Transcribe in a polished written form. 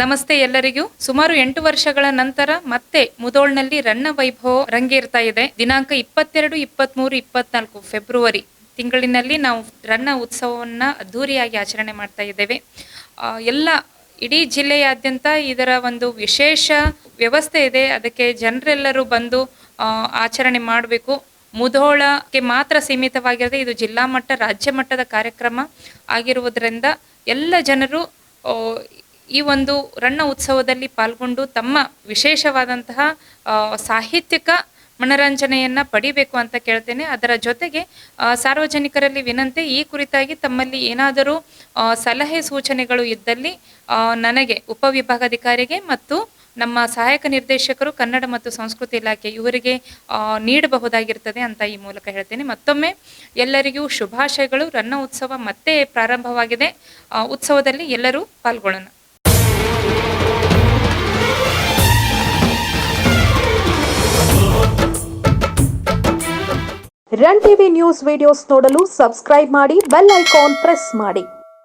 ನಮಸ್ತೆ ಎಲ್ಲರಿಗೂ. ಸುಮಾರು 8 ವರ್ಷಗಳ ನಂತರ ಮತ್ತೆ ಮುಧೋಳ್ನಲ್ಲಿ ರನ್ನ ವೈಭವ ರಂಗೇರ್ತಾ ಇದೆ. ದಿನಾಂಕ 22, 23, 24 ಫೆಬ್ರವರಿ ತಿಂಗಳಿನಲ್ಲಿ ನಾವು ರನ್ನ ಉತ್ಸವವನ್ನು ಅದ್ದೂರಿಯಾಗಿ ಆಚರಣೆ ಮಾಡ್ತಾ ಇದ್ದೇವೆ. ಇಡೀ ಜಿಲ್ಲೆಯಾದ್ಯಂತ ಇದರ ಒಂದು ವಿಶೇಷ ವ್ಯವಸ್ಥೆ ಇದೆ. ಅದಕ್ಕೆ ಜನರೆಲ್ಲರೂ ಬಂದು ಆಚರಣೆ ಮಾಡಬೇಕು. ಮುಧೋಳಕ್ಕೆ ಮಾತ್ರ ಸೀಮಿತವಾಗಿರದೆ ಇದು ಜಿಲ್ಲಾ ಮಟ್ಟ, ರಾಜ್ಯ ಮಟ್ಟದ ಕಾರ್ಯಕ್ರಮ ಆಗಿರುವುದರಿಂದ ಎಲ್ಲ ಜನರು ಈ ಒಂದು ರನ್ನ ಉತ್ಸವದಲ್ಲಿ ಪಾಲ್ಗೊಂಡು ತಮ್ಮ ವಿಶೇಷವಾದಂತಹ ಸಾಹಿತ್ಯಿಕ ಮನರಂಜನೆಯನ್ನು ಪಡಿಬೇಕು ಅಂತ ಕೇಳ್ತೇನೆ. ಅದರ ಜೊತೆಗೆ ಸಾರ್ವಜನಿಕರಲ್ಲಿ ವಿನಂತಿ, ಈ ಕುರಿತಾಗಿ ತಮ್ಮಲ್ಲಿ ಏನಾದರೂ ಸಲಹೆ ಸೂಚನೆಗಳು ಇದ್ದಲ್ಲಿ ನನಗೆ ಉಪವಿಭಾಗಾಧಿಕಾರಿಗೆ ಮತ್ತು ನಮ್ಮ ಸಹಾಯಕ ನಿರ್ದೇಶಕರು ಕನ್ನಡ ಮತ್ತು ಸಂಸ್ಕೃತಿ ಇಲಾಖೆ ಇವರಿಗೆ ನೀಡಬಹುದಾಗಿರ್ತದೆ ಅಂತ ಈ ಮೂಲಕ ಹೇಳ್ತೇನೆ. ಮತ್ತೊಮ್ಮೆ ಎಲ್ಲರಿಗೂ ಶುಭಾಶಯಗಳು. ರನ್ನ ಉತ್ಸವ ಮತ್ತೆ ಪ್ರಾರಂಭವಾಗಿದೆ. ಉತ್ಸವದಲ್ಲಿ ಎಲ್ಲರೂ ಪಾಲ್ಗೊಳ್ಳೋಣ. ರನ್ ಟಿವಿ ನ್ಯೂಸ್ ವಿಡಿಯೋಸ್ ನೋಡಲು ಸಬ್ಸ್ಕ್ರೈಬ್ ಮಾಡಿ, ಬೆಲ್ ಐಕಾನ್ ಪ್ರೆಸ್ ಮಾಡಿ.